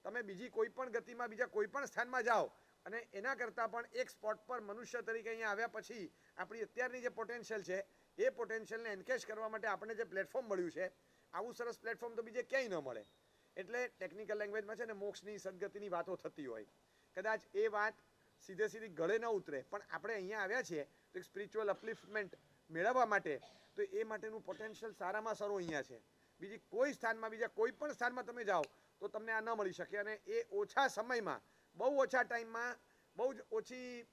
તમે બીજી કોઈ પણ ગતિમાં બીજા કોઈ પણ સ્થાનમાં જાઓ અને એના કરતાં પણ એક સ્પોટ પર મનુષ્ય તરીકે અહીંયા આવ્યા પછી આપણી અત્યારની જે પોટેન્શિયલ છે એ પોટેન્શિયલને એન્કેશ કરવા માટે આપણે જે પ્લેટફોર્મ મળ્યું છે આવું સરસ પ્લેટફોર્મ તો બીજે ક્યાંય ન મળે. એટલે ટેકનિકલ લેંગ્વેજમાં છે ને મોક્ષની સદગતિની વાતો થતી હોય, કદાચ એ વાત સીધી ગળે ન ઉતરે, પણ આપણે અહીંયા આવ્યા છીએ તો એક સ્પિરિચ્યુઅલ અપલિફ્ટમેન્ટ મેળવવા માટે, તો એ માટેનું પોટેન્શિયલ સારામાં સારું અહીંયા છે. બીજી કોઈ સ્થાનમાં, બીજા કોઈ પણ સ્થાનમાં તમે જાઓ તો તમને આ ન મળી શકે. અને એ ઓછા સમયમાં, બહુ ઓછા ટાઈમમાં, બહુ જ ઓછી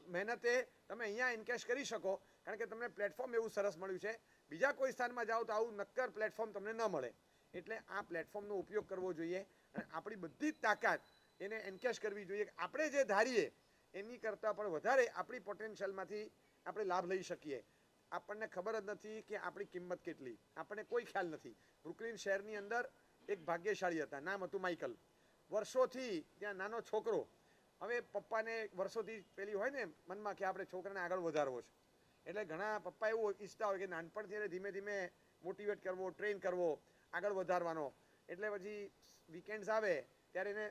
મહેનતે તમે અહીંયા એન્કેશ કરી શકો, કારણ કે તમને પ્લેટફોર્મ એવું સરસ મળ્યું છે. બીજા કોઈ સ્થાનમાં જાઓ તો આવું નક્કર પ્લેટફોર્મ તમને ન મળે. એટલે આ પ્લેટફોર્મનો ઉપયોગ કરવો જોઈએ અને આપણી બધી જ તાકાત એને એન્કેશ કરવી જોઈએ કે આપણે જે ધારીએ એની કરતાં પણ વધારે આપણી પોટેન્શિયલમાંથી આપણે લાભ લઈ શકીએ. આપણને ખબર જ નથી કે આપણી કિંમત કેટલી, આપણને કોઈ ખ્યાલ નથી. બ્રુકલિન શહેરની અંદર એક ભાગ્યશાળી હતા, નામ હતું માઇકલ. વર્ષોથી ત્યાં નાનો છોકરો, હવે પપ્પાને વર્ષોથી પેલી હોય ને મનમાં કે આપણે છોકરાને આગળ વધારવો છે, એટલે ઘણા પપ્પા એવું ઈચ્છતા હોય કે નાનપણથી એને ધીમે ધીમે મોટિવેટ કરવો, ટ્રેન કરવો, આગળ વધારવાનો. એટલે પછી વીકેન્ડ્સ આવે ત્યારે એને,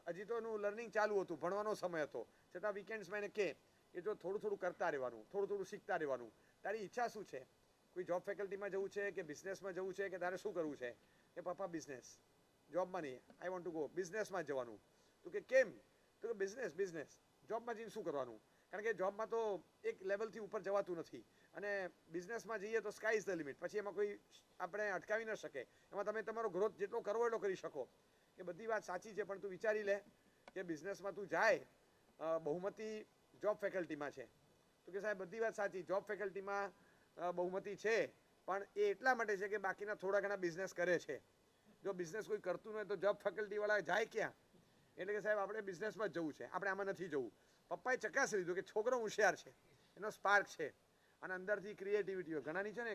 હજી તો એનું લર્નિંગ ચાલુ હતું, ભણવાનો સમય હતો, છતાં વીકેન્ડ્સમાં એને કે જો થોડું થોડું કરતા રહેવાનું, થોડું થોડું શીખતા રહેવાનું. તારી ઈચ્છા શું છે? કોઈ જોબ ફેકલ્ટીમાં જવું છે કે બિઝનેસમાં જવું છે કે તારે શું કરવું છે? કે પપ્પા બિઝનેસ, જોબમાં નહીં, આઈ વોન્ટ ટુ ગો બિઝનેસમાં જવાનું. તો કે કેમ? તો કે બિઝનેસ. જોબમાં જઈને શું કરવાનું? કારણ કે જોબમાં તો એક લેવલથી ઉપર જવાતું નથી અને બિઝનેસમાં જઈએ તો સ્કાય ઇઝ ધ લિમિટ. પછી એમાં કોઈ આપણે અટકાવી ન શકે, એમાં તમે તમારો ગ્રોથ જેટલો કરવો એટલો કરી શકો. એ બધી વાત સાચી છે, પણ તું વિચારી લે કે બિઝનેસમાં તું જાય, બહુમતી જોબ ફેકલ્ટીમાં છે. તો કે સાહેબ બધી વાત સાચી, જોબ ફેકલ્ટીમાં બહુમતી છે, પણ એ એટલા માટે છે કે બાકીના થોડા ઘણા બિઝનેસ કરે છે. જો બિઝનેસ કોઈ કરતું ન હોય તો જોબ ફેકલ્ટીવાળા જાય ક્યાં? એટલે કે સાહેબ આપણે બિઝનેસમાં જ જવું છે, આપણે આમાં નથી જવું. પપ્પાએ ચકાસી લીધું કે છોકરો હોશિયાર છે, એનો સ્પાર્ક છે અને અંદરથી ક્રિએટિવિટી હોય. ઘણાની છે ને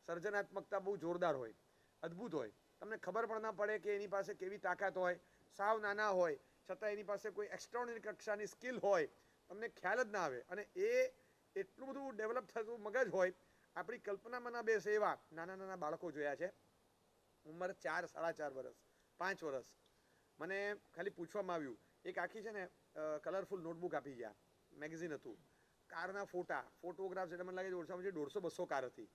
સર્જનાત્મકતા બહુ જોરદાર હોય, અદ્ભુત હોય. તમને ખબર પણ ના પડે કે એની પાસે કેવી તાકાત હોય. સાવ નાના હોય છતાં એની પાસે કોઈ એક્સ્ટ્રાઓર્ડિનરી કક્ષાની સ્કિલ હોય, તમને ખ્યાલ જ ના આવે. અને એ એટલું બધું ડેવલપ થતું મગજ હોય. આપણી કલ્પનામાં ના બેસે એવા નાના નાના બાળકો જોયા છે, ઉંમર 4, 4.5 વર્ષ, 5 વર્ષ. મને ખાલી પૂછવામાં આવ્યું, એક આખી છે ને કલરફુલ નોટબુક આપી ગયા, મેગઝીન હતું, કારના ફોટોગ્રાફ્સ. એટલે મને લાગે છે ઓછામાં ઓછી 200-200 કાર હતી.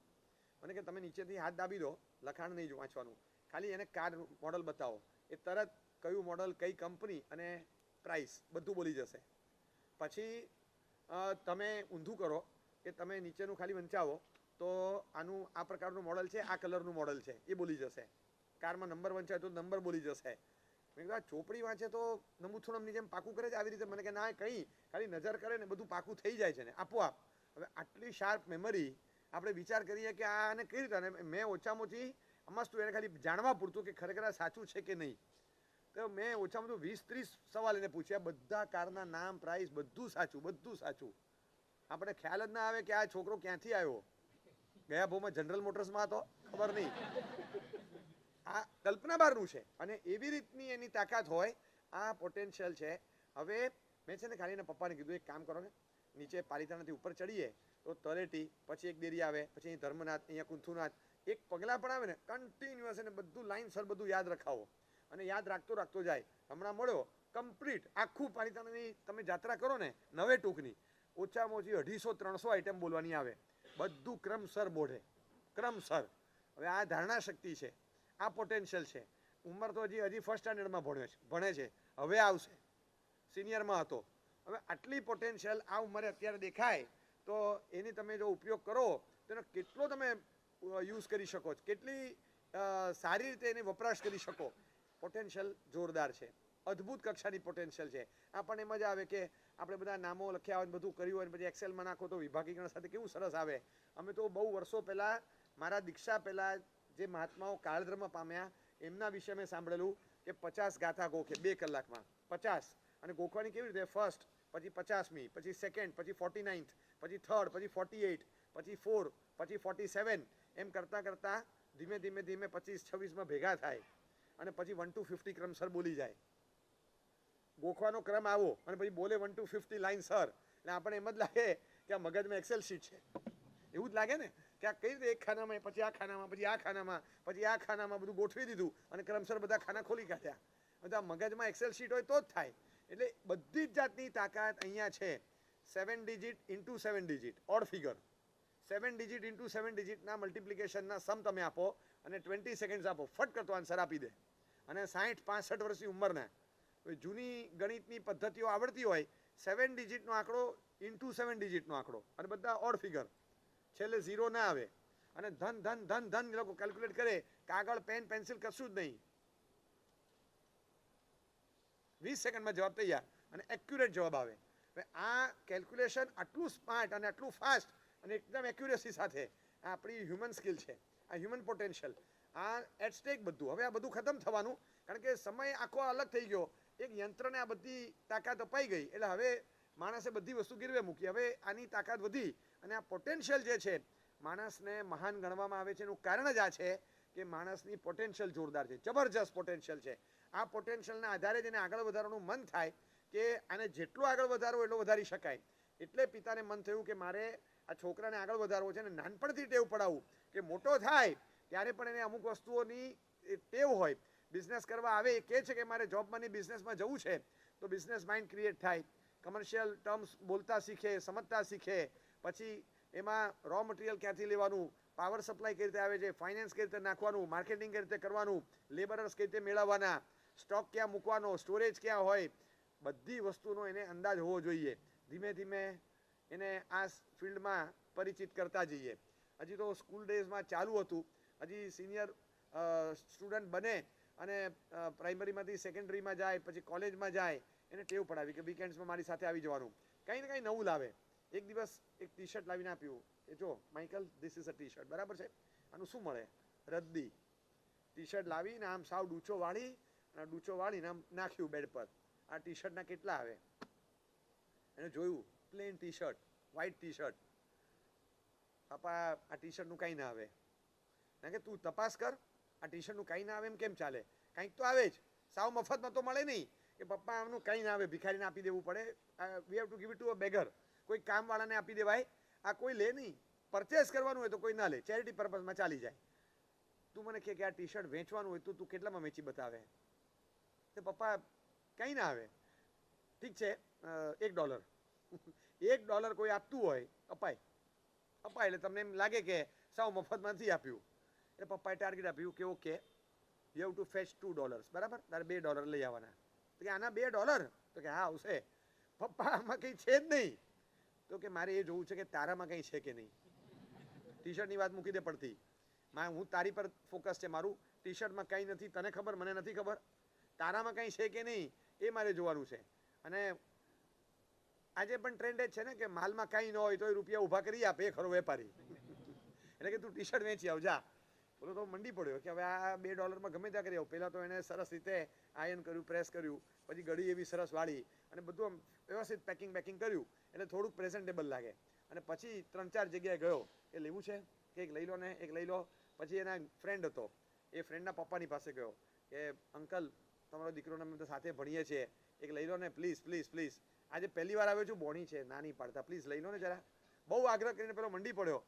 મને કે તમે નીચેથી હાથ દાબી દો, લખાણ નહીં વાંચવાનું, ખાલી એને કાર મોડલ બતાવો, એ તરત કયું મોડલ, કઈ કંપની અને પ્રાઇસ બધું બોલી જશે. પછી તમે ઊંધું કરો કે તમે નીચેનું ખાલી વંચાવો તો આનું આ પ્રકારનું મોડલ છે, આ કલરનું મોડલ છે, એ બોલી જશે. કારમાં નંબર વંચાય તો નંબર બોલી જશે. મેં કીધું આ ચોપડી વાંચે તો નમૂથુણમની જેમ પાકું કરે છે આવી રીતે? મને કે ના, કંઈ ખાલી નજર કરે ને બધું પાકું થઈ જાય છે ને આપોઆપ. હવે આટલી શાર્પ મેમરી, આપણે વિચાર કરીએ કે આને કઈ રીતે. મેં ઓછામાં ઓછી મસ્ત એને ખાલી જાણવા પૂરતું કે ખરેખર આ સાચું છે કે નહીં. તો મેં ઓછામાં ઓછું 20-30 સવાલ એને પૂછ્યા, બધા કારના નામ, પ્રાઇસ બધું સાચું, બધું સાચું. આપણે ખ્યાલ જ ના આવે કે આ છોકરો ક્યાંથી આવ્યો, ગયા ભાવમાં જનરલ મોટર્સમાં હતો, ખબર નહીં. આ કલ્પના બહારનું છે અને એવી રીતની એની તાકાત હોય, આ પોટેન્શિયલ છે. હવે મેં છે ને ખાલી એના પપ્પાને કીધું એક કામ કરો ને, નીચે પાલિતાણાથી ઉપર ચડીએ તો તળેટી, પછી એક દેરી આવે, પછી અહીં ધર્મનાથ, અહીંયા કુંથુનાથ, એક પગલાં પણ આવે ને કન્ટિન્યુઅસ, એને બધું લાઈન સર બધું યાદ રખાવો અને યાદ રાખતો જાય. હમણાં મળ્યો કમ્પ્લીટ આખું પાલિતાણાની તમે જાત્રા કરો ને નવે ટૂંકની, ઓછામાં ઓછી 250-300 આઈટમ બોલવાની આવે, બધું ક્રમસર બોઢે, ક્રમસર. હવે આ ધારણા શક્તિ છે, આ પોટેન્શિયલ છે. ઉંમર તો હજી ફર્સ્ટ સ્ટાન્ડર્ડમાં ભણે છે, હવે આવશે, સિનિયરમાં હતો. હવે આટલી પોટેન્શિયલ આ ઉંમરે અત્યારે દેખાય તો એની તમે જો ઉપયોગ કરો તો એનો કેટલો તમે યુઝ કરી શકો છો, કેટલી સારી રીતે એની વપરાશ કરી શકો. પોટેન્શિયલ જોરદાર છે, અદ્ભુત કક્ષાની પોટેન્શિયલ છે. આપણને મજા આવે કે આપણે બધા નામો લખ્યા હોય, બધું કર્યું હોય, પછી એક્સેલમાં નાખો તો વિભાગીકરણ સાથે કેવું સરસ આવે. અમે તો બહુ વર્ષો પહેલાં, મારા દીક્ષા પહેલાં જે મહાત્માઓ કાળધર્મ પામ્યા એમના વિશે મેં સાંભળેલું કે 50 ગાથા ગોખે 2 કલાકમાં, 50. અને ગોખવાની કેવી રીતે? ફર્સ્ટ, પછી 50મી, પછી સેકન્ડ, પછી 49th, પછી થર્ડ, પછી 48, પછી 4, પછી 47. એમ કરતાં કરતાં ધીમે ધીમે ધીમે 25-26માં ભેગા થાય અને પછી 1 to 50 ક્રમસર બોલી જાય. ગોખવાનો ક્રમ આવો અને પછી બોલે 1 to 50 લાઈન સર. એટલે આપણે એમ જ લાગે કે આ મગજમાં એક્સેલ શીટ છે, એવું જ લાગે ને કે આ કઈ રીતે એક ખાનામાં, પછી આ ખાનામાં, પછી આ ખાનામાં, પછી આ ખાનામાં બધું ગોઠવી દીધું અને ક્રમસર બધા ખાના ખોલી કાઢ્યા. બધા મગજમાં એક્સેલ શીટ હોય તો જ થાય. એટલે બધી જ જાતની તાકાત અહીંયા છે. 7 digit into 7 digit odd figure, 7 digit into 7 ડિજિટના મલ્ટિપ્લિકેશનના સમ તમે આપો અને 20 સેકન્ડ્સ આપો, ફટ કરતો આન્સર આપી દે. અને 60-65 વર્ષની ઉંમરના જૂની ગણિતની પદ્ધતિઓ આવડતી હોય, 7 ડિજિટનો આંકડો ઇન્ટુ 7 ડિજિટનો આંકડો, અને બધા ઓડ ફિગર, છેલ્લે ઝીરો ના આવે. અને ધન ધન ધન ધન એ લોકો કેલ્ક્યુલેટ કરે, કાગળ પેન પેન્સિલ કશું જ નહીં, 20 સેકન્ડમાં જવાબ તૈયાર અને એક્યુરેટ જવાબ આવે. હવે આ કેલ્ક્યુલેશન આટલું સ્માર્ટ અને આટલું ફાસ્ટ અને એકદમ એક્યુરેસી સાથે આ આપણી હ્યુમન સ્કિલ છે, આ હ્યુમન પોટેન્શિયલ, આ એટ સ્ટેક બધું. હવે આ બધું ખતમ થવાનું, કારણ કે સમય આખો અલગ થઈ ગયો. એક યંત્રને આ બધી તાકાત અપાઈ ગઈ એટલે હવે માણસે બધી વસ્તુ ગીરવે મૂકી. હવે આની તાકાત વધી અને આ પોટેન્શિયલ જે છે માણસને મહાન ગણવામાં આવે છે. એનું કારણ જ આ છે કે માણસની પોટેન્શિયલ જોરદાર છે, જબરજસ્ત પોટેન્શિયલ છે. આ પોટેન્શિયલના આધારે જ એને આગળ વધારવાનું મન થાય કે આને જેટલું આગળ વધારવું એટલું વધારી શકાય. એટલે પિતાને મન થયું કે મારે આ છોકરાને આગળ વધારવો છે અને નાનપણથી ટેવ પડાવવું કે મોટો થાય ત્યારે પણ એને અમુક વસ્તુઓની ટેવ હોય. બિઝનેસ કરવા આવે એ કહે છે કે મારે જોબમાં નહીં બિઝનેસમાં જવું છે, તો બિઝનેસ માઇન્ડ ક્રિએટ થાય, કમર્શિયલ ટર્મ્સ બોલતા શીખે, સમજતા શીખે. પછી એમાં રો મટીરિયલ ક્યાંથી લેવાનું, પાવર સપ્લાય કઈ રીતે આવે છે, ફાઇનાન્સ કઈ રીતે નાખવાનું, માર્કેટિંગ કઈ રીતે કરવાનું, લેબરર્સ કઈ રીતે મેળવવાના, સ્ટોક ક્યાં મૂકવાનો, સ્ટોરેજ ક્યાં હોય, બધી વસ્તુનો એને અંદાજ હોવો જોઈએ. ધીમે ધીમે એને આ ફિલ્ડમાં પરિચિત કરતા જઈએ. હજી તો સ્કૂલ ડેઝમાં ચાલુ હતું, હજી સિનિયર સ્ટુડન્ટ બને અને પ્રાઇમરીમાંથી સેકન્ડરીમાં જાય, પછી કોલેજમાં જાય, એને ટેવ પડાવી કે વીકેન્ડ્સમાં મારી સાથે આવી જવાનું, કંઈ ને કંઈ નવું લાવે. એક દિવસ એક ટી શર્ટ લાવીને આપ્યું, એ જો Michael this is a T shirt, બરાબર છે, આનું શું મળે, રદ્દી. ટી શર્ટ લાવીને આમ સાવ ડૂચો વાળી અને ડૂચો વાળીને આમ નાખ્યું બેડ પર. આ ટી શર્ટના કેટલા આવે? એને જોયું, plane T shirt, white T shirt. પપ્પા આ ટી શર્ટનું કંઈ ના આવે. કારણ કે તું તપાસ કર, આ ટી શર્ટનું કંઈ ના આવે એમ કેમ ચાલે? કંઈક તો આવે જ, સાવ મફતમાં તો મળે નહીં કે પપ્પા આમનું કંઈ ના આવે, ભિખારીને આપી દેવું પડે. We have to give it to a beggar. કોઈ કામવાળાને આપી દેવાય, આ કોઈ લે નહીં. પરચેસ કરવાનું હોય તો કોઈ ના લે, ચેરિટી પર્પઝમાં ચાલી જાય. તું મને કહે કે આ ટી શર્ટ વેચવાનું હોય તો તું કેટલામાં વેચી બતાવે? તો પપ્પા કંઈ ના આવે. ઠીક છે, $1. $1 કોઈ આપતું હોય અપાય, અપાય એટલે તમને એમ લાગે કે સાવ મફતમાં નથી આપ્યું. એટલે પપ્પાએ ટાર્ગેટ આપ્યું કે okay you have to fetch $2, બરાબર, તારે $2 લઈ આવવાના. તો કે આના $2? તો કે હા આવશે. પપ્પા આમાં કંઈ છે જ નહીં. તો કે મારે એ જોવું છે કે તારામાં કંઈ છે કે નહીં. ટી શર્ટની વાત મૂકી દે પડતી, હું તારી પર ફોકસ છે મારું. ટી શર્ટમાં કંઈ નથી, તને ખબર, મને નથી ખબર. તારામાં કંઈ છે કે નહીં એ મારે જોવાનું છે. અને આજે પણ ટ્રેન્ડ જ છે ને કે માલમાં કંઈ ન હોય તો રૂપિયા ઊભા કરી આપે, એ ખરો વેપારી. એટલે કે તું ટી શર્ટ વેચી આવ જા. બોલો તો મંડી પડ્યો કે હવે આ $2 ગમે ત્યાં કરી આવું. પહેલાં તો એને સરસ રીતે આયન કર્યું, પ્રેસ કર્યું, પછી ગળી એવી સરસ વાળી અને બધું આમ વ્યવસ્થિત પેકિંગ કર્યું એટલે થોડુંક પ્રેઝન્ટેબલ લાગે. અને પછી 3-4 જગ્યાએ ગયો, એ લેવું છે કે એક લઈ લો ને, એક લઈ લો. પછી એના ફ્રેન્ડ હતો, એ ફ્રેન્ડના પપ્પાની પાસે ગયો કે અંકલ તમારો દીકરોને અમે તો સાથે ભણીએ છીએ, એક લઈ લો ને પ્લીઝ પ્લીઝ પ્લીઝ. આજે પહેલી વાર આવ્યો છું, બોણી છે, ના નહીં પાડતા, પ્લીઝ લઈ લો ને જરા. બહુ આગ્રહ કરીને પેલો મંડી પડ્યો.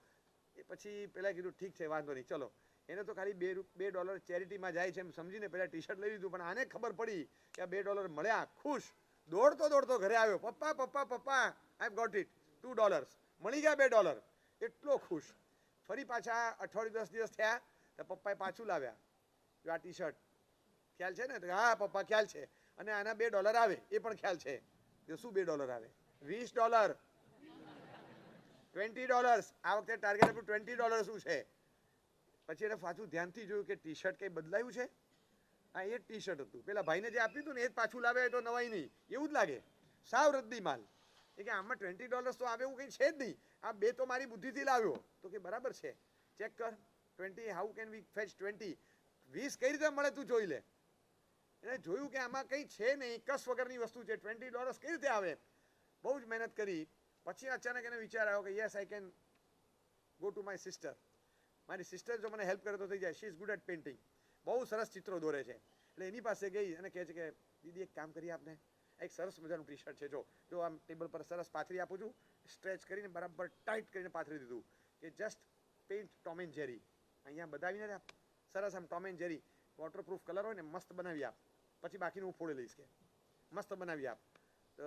એ પછી પહેલાં કીધું ઠીક છે વાંધો નહીં ચલો. એને તો ખાલી $2 ચેરિટીમાં જાય છે એમ સમજીને પહેલાં ટી શર્ટ લઈ લીધું. પણ આને ખબર પડી કે આ $2 મળ્યા, ખુશ, દોડતો દોડતો ઘરે આવ્યો. પપ્પા પપ્પા પપ્પા આઈ ગોટ ઇટ, $2 મળી ગયા, $2. એટલો ખુશ. ફરી પાછા 8-10 દિવસ થયા તો પપ્પાએ પાછું લાવ્યા, જો આ ટી શર્ટ ખ્યાલ છે ને? તો હા પપ્પા ખ્યાલ છે. અને આના $2 આવે એ પણ ખ્યાલ છે. તો શું $2 આવે? $20, $20. આ વખતે ટાર્ગેટ આપ્યું $20 શું છે. પછી એને પાછું ધ્યાનથી જોયું કે ટી શર્ટ કંઈ બદલાયું છે. હા એ જ ટી શર્ટ હતું, પેલા ભાઈને જે આપ્યું હતું ને એ જ પાછું લાવ્યા, તો નવાઈ નહીં એવું જ લાગે, સાવ રદ્દી માલ. એ કે આમાં $20 તો આવે એવું કંઈ છે જ નહીં, આ બે તો મારી બુદ્ધિથી લાવ્યો. તો કે બરાબર છે, ચેક કર 20, હાઉ કેન વી ફેચ 20? 20 કઈ રીતે મળે તું જોઈ લે. એને જોયું કે આમાં કંઈ છે નહીં, કસ વગરની વસ્તુ છે, $20 કઈ રીતે આવે. બહુ જ મહેનત કરી. પછી અચાનક એને વિચાર આવ્યો કે yes I can go to my sister. મારી સિસ્ટર જો મને હેલ્પ કરે તો થઈ જાય. She is good at painting, બહુ સરસ ચિત્રો દોરે છે. એટલે એની પાસે ગઈ અને કહે છે કે દીદી એક કામ કરી આપને, એક સરસ મજાનું ટી શર્ટ છે, જો આમ ટેબલ પર સરસ પાથરી આપું છું, સ્ટ્રેચ કરીને બરાબર ટાઈટ કરીને પાથરી દીધું કે just paint Tom and Jerry. અહીંયા બતાવીને સરસ આમ Tom and Jerry waterproof colour હોય ને મસ્ત બનાવી આપ. પછી બાકીનું હું ફોડી લઈશ કે મસ્ત બનાવી આપ. તો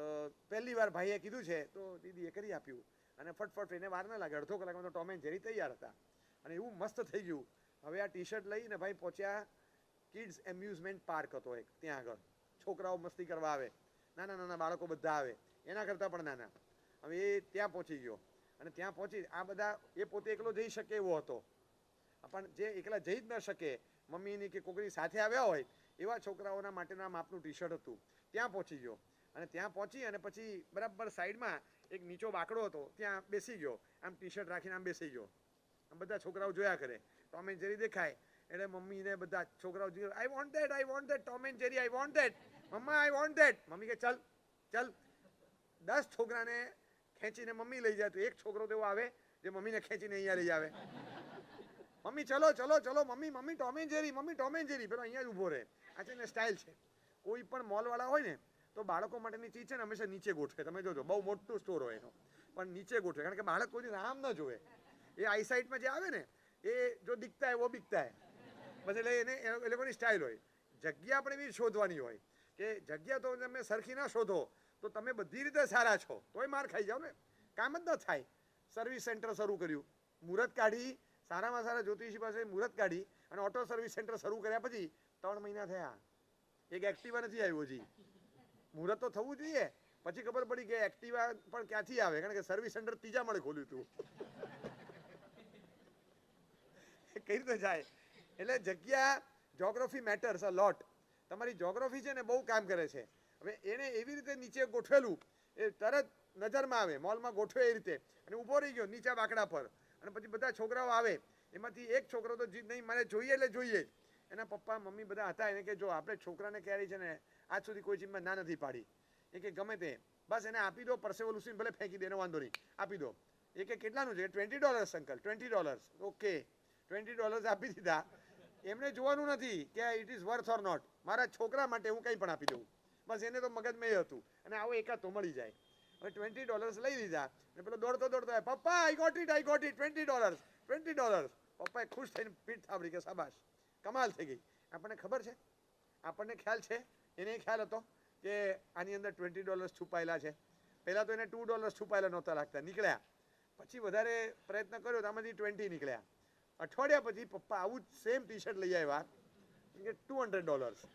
પહેલી વાર ભાઈએ કીધું છે તો દીદીએ કરી આપ્યું અને ફટફટ એને વાર ના લાગે, અડધો કલાકમાં તો ટોમ એન્ડ જેરી તૈયાર હતા અને એવું મસ્ત થઈ ગયું. હવે આ ટી શર્ટ લઈને ભાઈ પહોંચ્યા, કિડ્સ એમ્યુઝમેન્ટ પાર્ક હતો એક ત્યાં આગળ, છોકરાઓ મસ્તી કરવા આવે, નાના નાના બાળકો બધા આવે, એના કરતાં પણ નાના. હવે એ ત્યાં પહોંચી ગયો અને ત્યાં પહોંચી આ બધા એ પોતે એકલો જઈ શકે એવો હતો, પણ જે એકલા જઈ જ ન શકે, મમ્મીની કે કોકની સાથે આવ્યા હોય એવા છોકરાઓના માટેના માપનું ટી શર્ટ હતું. ત્યાં પહોંચી ગયો અને ત્યાં પહોંચી અને પછી બરાબર સાઈડમાં એક નીચો બાકડો હતો, ત્યાં બેસી ગયો, આમ ટી શર્ટ રાખીને આમ બેસી ગયો. આમ બધા છોકરાઓ જોયા કરે, ટોમ એન્ડ જેરી દેખાય એટલે મમ્મીને બધા છોકરાઓ જોયું, I want that Tom and Jerry, I want that mamma, I want that. Mummy કે ચલ ચલ. 10 છોકરાને ખેંચીને મમ્મી લઈ જાય તો એક છોકરો તો એવો આવે જે મમ્મીને ખેંચીને અહીંયા લઈ આવે. મમ્મી ચલો ચલો ચલો, mummy mummy Tom and Jerry, mummy Tom and Jerry. પેલો અહીંયા જ ઊભો રહે. આ છે ને સ્ટાઇલ છે. કોઈ પણ મોલવાળા હોય ને તો બાળકો માટેની ચીજ છે ને હંમેશા નીચે ગોઠવે. તમે જોજો, બહુ મોટું સ્ટોર હોય એનો, પણ નીચે ગોઠવે, કારણ કે બાળક કોઈ આમ ન જોવે. એ આઈસાઇટમાં જે આવે ને એ જો દિખતા હે વો બિકતા હે, બસ એટલે એને એ લોકોની સ્ટાઇલ હોય. જગ્યા પણ એવી શોધવાની હોય કે જગ્યા તો તમે સરખી ના શોધો તો તમે બધી રીતે સારા છો તોય માર ખાઈ જાઓ ને, કામ જ ન થાય. સર્વિસ સેન્ટર શરૂ કર્યું, મુહૂર્ત કાઢી, સારામાં સારા જ્યોતિષી પાસે મુહૂર્ત કાઢી અને ઓટો સર્વિસ સેન્ટર શરૂ કર્યા પછી 3 મહિના થયા, એક એક્ટિવા નથી આવ્યું હજી. મુહૂર્ત તો થવું જોઈએ. પછી ખબર પડી કે એક્ટિવા પણ ક્યાંથી આવે, કારણ કે સર્વિસ સેન્ટર ત્રીજા માળે ખોલ્યું હતું. કઈ રીતે જાય? એટલે જગ્યા, જોગ્રાફી મેટર્સ અ લોટ. તમારી જોગ્રાફી છે ને બહુ કામ કરે છે. હવે એને એવી રીતે નીચે ગોઠવેલું એ તરત નજરમાં આવે, મોલમાં ગોઠવે એ રીતે, અને ઊભો રહી ગયો નીચા બાકડા પર. અને પછી બધા છોકરાઓ આવે, એમાંથી એક છોકરો તો જીદ નહીં, મારે જોઈએ એટલે જોઈએ. એના પપ્પા મમ્મી બધા હતા, એને કે જો આપણે છોકરાને ક્યારેય છે ને આજ સુધી કોઈ ચીજમાં ના નથી પાડી, એ કે ગમે તે બસ એને આપી દો, પરસેવો લૂસીને ભલે ફેંકી દે, એનો વાંધો નહીં, આપી દો. એ કે કેટલાનું છે? $20 અંકલ, $20. ઓકે, $20 આપી દીધા. એમને જોવાનું નથી કે it is worth or not, મારા છોકરા માટે હું કંઈ પણ આપી દઉં, બસ એને તો મગજમાં એ હતું. અને આવો એકાદ તો મળી જાય. હવે $20 લઈ લીધા અને પેલો દોડતો દોડતો, પપ્પા આઈ ગોટ ઇટ, $20. પપ્પાએ ખુશ થઈને પીઠ થાબડી કે શાબાશ, કમાલ થઈ ગઈ. આપણને ખબર છે, આપણને ખ્યાલ છે, એને ખ્યાલ હતો કે આની અંદર $20 છુપાયેલા છે. પહેલાં તો એને $2 છુપાયેલા નહોતા લાગતા, નીકળ્યા. પછી વધારે પ્રયત્ન કર્યો તો આમાંથી 20 નીકળ્યા. અઠવાડિયા પછી પપ્પા આવું જ સેમ ટી શર્ટ લઈ આવ્યા કે $200.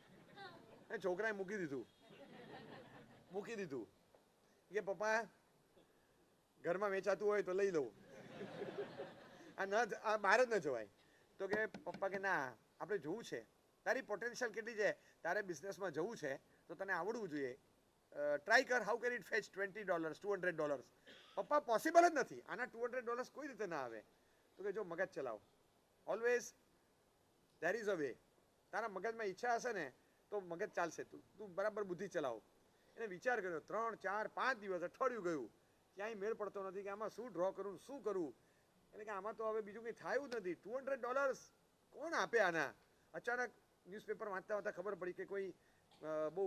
એ છોકરાએ મૂકી દીધું કે પપ્પા ઘરમાં વેચાતું હોય તો લઈ લઉં, આ બહાર જ ન જવાય. તો કે પપ્પા કે ના, આપણે જોવું છે, તારી પોટેન્શિયલ કેટલી છે, તારે બિઝનેસમાં જવું છે તો તને આવડવું જોઈએ, ટ્રાય કર. How can it fetch $20, $200? પપ્પા પોસિબલ જ નથી, આના $200 કોઈ રીતે ના આવે. તો કે જો મગજ ચલાવો, always there is a way. તારા મગજમાં ઈચ્છા હશે ને તો મગજ ચાલશે, તું બરાબર બુદ્ધિ ચલાવો. એને વિચાર કર્યો, 3, 4, 5 દિવસ, અઠવાડિયું ગયું, ક્યાંય મેળ પડતો નથી કે આમાં શું ડ્રો કરું, શું કરું. એટલે કે આમાં તો હવે બીજું કંઈ થયું જ નથી. $200 કોણ આપે આના? અચાનક ન્યૂઝપેપર વાંચતા વાંચતા ખબર પડી કે કોઈ બહુ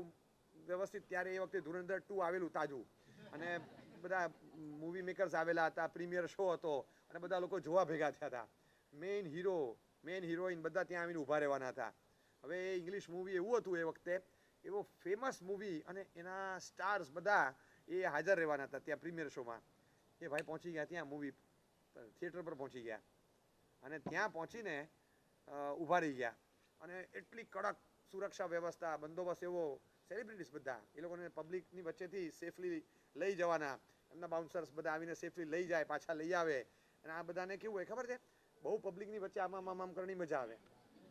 વ્યવસ્થિત, ત્યારે એ વખતે ધુરંધર 2 આવેલું તાજું, અને બધા મૂવી મેકર્સ આવેલા હતા, પ્રીમિયર શો હતો અને બધા લોકો જોવા ભેગા થયા હતા. મેઇન હિરોઈન બધા ત્યાં આવીને ઊભા રહેવાના હતા. હવે એ ઇંગ્લિશ મૂવી એવું હતું એ વખતે, એવો ફેમસ મૂવી, અને એના સ્ટાર્સ બધા એ હાજર રહેવાના હતા ત્યાં પ્રીમિયર શોમાં. એ ભાઈ પહોંચી ગયા ત્યાં, મૂવી થિયેટર પર પહોંચી ગયા અને ત્યાં પહોંચીને ઊભા રહી ગયા. અને એટલી કડક સુરક્ષા વ્યવસ્થા, બંદોબસ્ત એવો, સેલિબ્રિટીઝ બધા, એ લોકોને પબ્લિકની વચ્ચેથી સેફલી લઈ જવાના, એમના બાઉન્સર્સ બધા આવીને સેફલી લઈ જાય, પાછા લઈ આવે. અને આ બધાને કેવું હોય ખબર છે, બહુ પબ્લિકની વચ્ચે આમ કરવાની મજા આવે.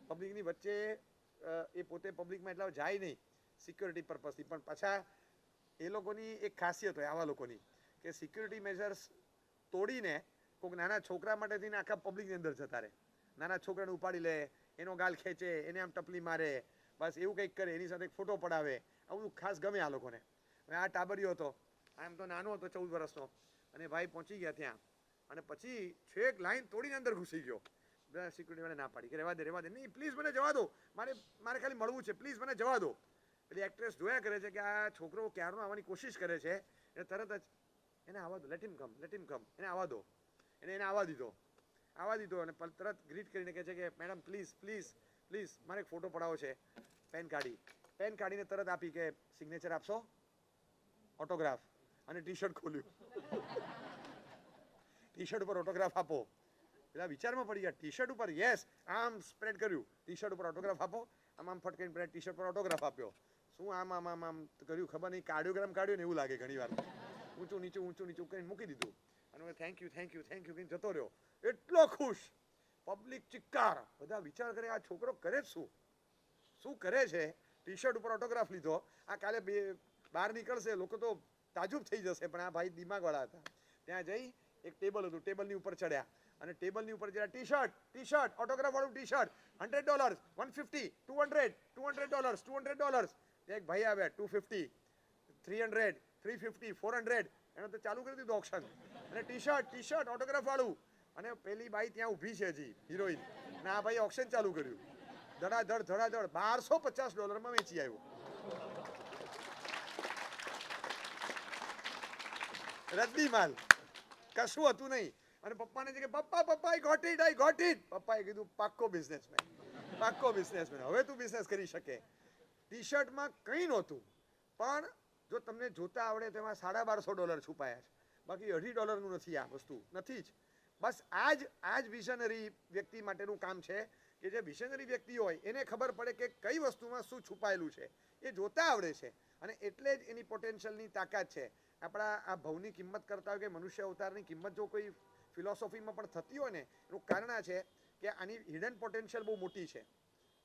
પબ્લિકની વચ્ચે એ પોતે પબ્લિકમાં એટલા જાય નહીં સિક્યોરિટી પર્પઝથી, પણ પાછા એ લોકોની એક ખાસિયત હોય આવા લોકોની કે સિક્યોરિટી મેઝર્સ તોડીને કોઈક નાના છોકરા માટે થઈને આખા પબ્લિકની અંદર જતા રહે. નાના છોકરાને ઉપાડી લે, એનો ગાલ ખેંચે, એને આમ ટપલી મારે, બસ એવું કંઈક કરે, એની સાથે એક ફોટો પડાવે. આવું ખાસ ગમે આ લોકોને. હવે આ ટાબરિયો હતો, આમ તો નાનો હતો, 14 વર્ષનો, અને ભાઈ પહોંચી ગયા ત્યાં. અને પછી છેક લાઈન તોડીને અંદર ઘૂસી ગયો. બધા સિક્યુરિટીવાળા ના પાડી કે રહેવા દે, નહીં પ્લીઝ મને જવા દો, મારે ખાલી મળવું છે, પ્લીઝ મને જવા દો. પેલી એક્ટ્રેસ જોયા કરે છે કે આ છોકરો ક્યારનો આવવાની કોશિશ કરે છે, એટલે તરત જ એને આવવા દો, લેટ હિમ કમ, એને આવવા દો. એને આવવા દીધો અને તરત ગ્રીટ કરીને કહે છે કે મેડમ પ્લીઝ મારે એક ફોટો પડાવો છે. પેન કાઢી પેન કાઢીને તરત આપી કે સિગ્નેચર આપશો, ઓટોગ્રાફ, અને ટી શર્ટ ખોલ્યું, ટી શર્ટ ઉપર ઓટોગ્રાફ આપો. પેલા વિચારમાં પડી ગયા, ટી શર્ટ ઉપર યસ, આમ સ્પ્રેડ કર્યું, ટી શર્ટ ઉપર ઓટોગ્રાફ આપો, આમ ફટકાઈને ટી શર્ટ પર ઓટોગ્રાફ આપ્યો. શું આમ કર્યું ખબર નહીં, કાર્ડિયોગ્રામ કાઢ્યું ને એવું લાગે ઘણી વાર. ઊંચું નીચું કરીને મૂકી દીધું અને થેન્ક યુ કહીને જતો રહ્યો. એટલો ખુશ, પબ્લિક ચિક્કાર, બધા વિચાર કરે આ છોકરો કરે જ શું કરે છે. ટી શર્ટ ઉપર ઓટોગ્રાફ લીધો, આ કાલે બહાર નીકળશે લોકો તો તાજુબ થઈ જશે, પણ આ ભાઈ દિમાગવાળા હતા. ત્યાં જઈ એક ટેબલ હતું, ટેબલની ઉપર ચડ્યા અને ટેબલની ઉપર જરા ટી શર્ટ ઓટોગ્રાફ વાળું ટી શર્ટ, $100, $150, $200, $200. એક ભાઈ આવ્યા, 250, 300, 350, 400. એને તો ચાલુ કરી દીધું ઓપ્શન. અને ટી શર્ટ ઓટોગ્રાફ વાળું. અને પેલી બાઈ ત્યાં ઊભી છે હજી, હિરોઈન, અને આ ભાઈ ઓપ્શન ચાલુ કર્યું. ધડાધડ $1250 વેચી આવ્યો. રદ્દી માલ, કશું હતું નહીં. અને પપ્પાને કે પપ્પા આઈ ગોટ ઇટ. પપ્પાએ કીધું પાક્કો બિઝનેસમેન. હવે તું બિઝનેસ કરી શકે. ટી શર્ટમાં કંઈ નહોતું, પણ જો તમને જોતા આવડે તો એમાં $1250 છુપાયા છે. બાકી $2.5 નથી આ વસ્તુ, નથી જ. બસ આ જ વિઝનરી વ્યક્તિ માટેનું કામ છે કે જે વિઝનરી વ્યક્તિ હોય એને ખબર પડે કે કઈ વસ્તુમાં શું છુપાયેલું છે, એ જોતા આવડે છે. અને એટલે જ એની પોટેન્શિયલની તાકાત છે. આપણા આ ભવની કિંમત કરતા હોય કે મનુષ્ય અવતારની કિંમત જો કોઈ ફિલોસોફીમાં પણ થતી હોય ને, એનું કારણ આ છે કે આની હિડન પોટેન્શિયલ બહુ મોટી છે.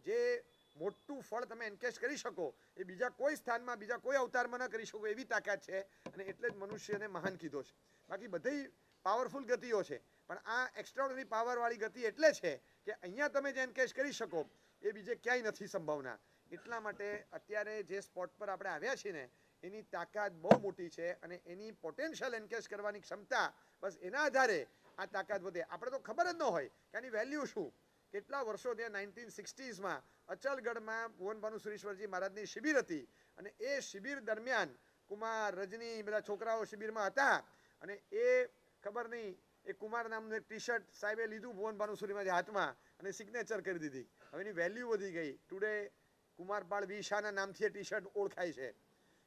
જે મોટું ફળ તમે એન્કેશ કરી શકો એ બીજા કોઈ સ્થાનમાં, બીજા કોઈ અવતારમાં ન કરી શકો એવી તાકાત છે. અને એટલે જ મનુષ્યને મહાન કીધો છે. બાકી બધી પાવરફુલ ગતિઓ છે, પણ આ એક્સ્ટ્રાઓર્ડિનરી પાવરવાળી ગતિ એટલે છે કે અહીંયા તમે જે એન્કેશ કરી શકો એ બીજે ક્યાંય નથી સંભાવના. એટલા માટે અત્યારે જે સ્પોટ પર આપણે આવ્યા છીએ ને, એની તાકાત બહુ મોટી છે અને એની પોટેન્શિયલ એન્કેશ કરવાની ક્ષમતા, બસ એના આધારે આ તાકાત વધે. આપણે તો ખબર જ ન હોય કે આની વેલ્યુ શું. કેટલા વર્ષો ત્યાં 1960sમાં અચલગઢમાં ભુવન ભાનુસુરીશ્વરજી મહારાજની શિબિર હતી, અને એ શિબિર દરમિયાન કુમાર, રજની, બધા છોકરાઓ શિબિરમાં હતા. અને એ ખબર નહીં, એ કુમાર નામનું એક ટી શર્ટ સાહેબે લીધું ભુવન ભાનુસુરીમાં હાથમાં અને સિગ્નેચર કરી દીધી. હવે એની વેલ્યુ વધી ગઈ. ટુડે કુમારપાળ વી શાહના નામથી એ ટી શર્ટ ઓળખાય છે.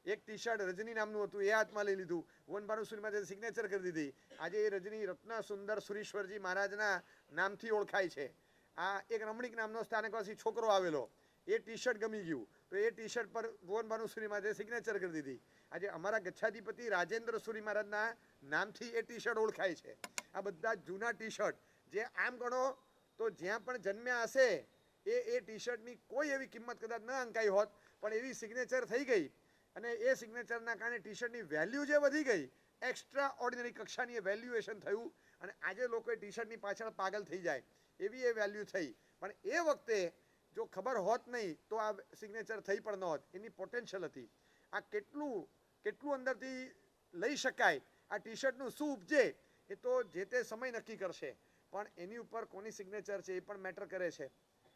એક ટી શર્ટ રજની નામનું હતું, એ હાથમાં લઈ લીધું, ભુવન ભાનુસુરીમાં સિગ્નેચર કરી દીધી. આજે એ રજની રત્ન સુંદર સુરીશ્વરજી મહારાજના નામથી ઓળખાય છે. આ એક રમણીક નામનો સ્થાનકવાસી છોકરો આવેલો, એ ટી શર્ટ ગમી ગયું તો એ ટી શર્ટ પર ભુવન ભાનુસુરીમાં સિગ્નેચર કરી દીધી. આજે અમારા ગચ્છાધિપતિ રાજેન્દ્ર સુરી મહારાજના નામથી એ ટી શર્ટ ઓળખાય છે. આ બધા જૂના ટી શર્ટ જે આમ ગણો તો જ્યાં પણ જન્મ્યા હશે એ ટી શર્ટની કોઈ એવી કિંમત કદાચ ન અંકાઈ હોત, પણ એવી સિગ્નેચર થઈ ગઈ અને એ સિગ્નેચરના કારણે ટી શર્ટની વેલ્યુ જે વધી ગઈ, એક્સ્ટ્રા ઓર્ડિનરી કક્ષાની વેલ્યુએશન થયું. અને આજે લોકો ટી શર્ટની પાછળ પાગલ થઈ જાય એવી એ વેલ્યુ થઈ. પણ એ વખતે જો ખબર હોત નહીં તો આ સિગ્નેચર થઈ પણ ન હોત. એની પોટેન્શિયલ હતી. આ કેટલું અંદરથી લઈ શકાય, આ ટી શર્ટનું શું ઉપજે એ તો જે તે સમય નક્કી કરશે. પણ એની ઉપર કોની સિગ્નેચર છે એ પણ મેટર કરે છે.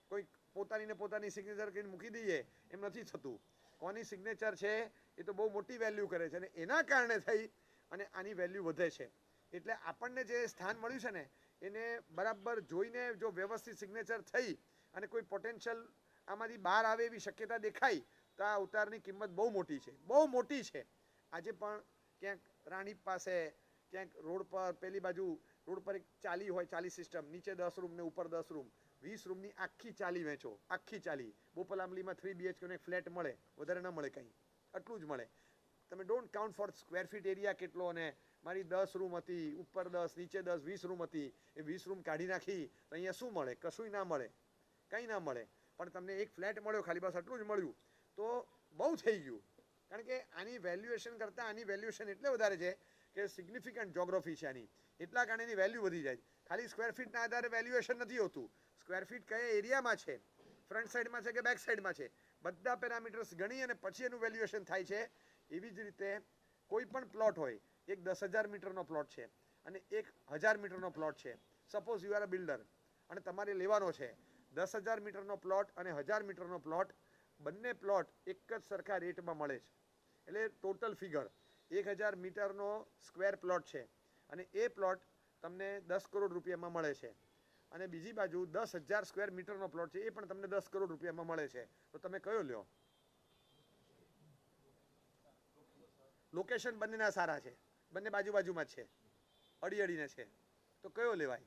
કોઈ પોતાની સિગ્નેચર કરીને મૂકી દઈએ એમ નથી થતું. કોની સિગ્નેચર છે એ તો બહુ મોટી વેલ્યુ કરે છે, અને એના કારણે થઈ અને આની વેલ્યુ વધે છે. એટલે આપણને જે સ્થાન મળ્યું છે ને, એને બરાબર જોઈને જો વ્યવસ્થિત સિગ્નેચર થઈ અને કોઈ પોટેન્શિયલ આમાંથી બહાર આવે એવી શક્યતા દેખાય તો આ અવતારની કિંમત બહુ મોટી છે, બહુ મોટી છે. આજે પણ ક્યાંક રાણીપ પાસે, ક્યાંક રોડ પર, પેલી બાજુ રોડ પર એક ચાલી હોય, ચાલી સિસ્ટમ, નીચે 10 રૂમ ને ઉપર 10 રૂમ, 20 રૂમની આખી ચાલી વેચો, આખી ચાલી. બોપલામલીમાં 3 BHK નો એક ફ્લેટ મળે, વધારે ન મળે કંઈ, આટલું જ મળે. તમે don't count for square feet area કેટલો. અને મારી 10 રૂમ હતી, ઉપર 10, નીચે 10, 20 રૂમ હતી. એ 20 રૂમ કાઢી નાખી તો અહીંયા શું મળે? કશું ના મળે, કંઈ ના મળે. પણ તમને એક ફ્લેટ મળ્યો, ખાલી બસ આટલું જ મળ્યું તો બહુ થઈ ગયું. કારણ કે આની વેલ્યુએશન કરતાં આની વેલ્યુએશન એટલે વધારે છે કે સિગ્નિફિકન્ટ જોગ્રાફી છે આની, એટલા કારણે એની વેલ્યુ વધી જાય. ખાલી સ્ક્વેર ફીટના આધારે વેલ્યુએશન નથી હોતું. સ્ક્વેર ફીટ કયા એરિયામાં છે, ફ્રન્ટ સાઈડમાં છે કે બેક સાઈડમાં છે, બધા પેરામીટર્સ ગણી અને પછી એનું વેલ્યુએશન થાય છે. એવી જ રીતે કોઈ પણ પ્લોટ હોય, એક 10,000 મીટરનો પ્લોટ છે અને એક 1000 મીટરનો પ્લોટ છે. Suppose you are a builder અને તમારે લેવાનો છે 10,000 મીટરનો પ્લોટ અને 1000 મીટરનો પ્લોટ. બંને પ્લોટ એક જ સરખા રેટમાં મળે છે. એટલે ટોટલ ફિગર 1000 મીટરનો સ્ક્વેર પ્લોટ છે અને એ પ્લોટ તમને 10 કરોડ રૂપિયામાં મળે છે. અને બીજી બાજુ 10,000 સ્ક્વેર મીટરનો પ્લોટ છે, એ પણ તમને 10 કરોડ રૂપિયામાં મળે છે. તો તમે કયો લ્યો? લોકેશન બંનેના સારા છે, બંને બાજુમાં જ છે, અડીને છે, તો કયો લેવાય?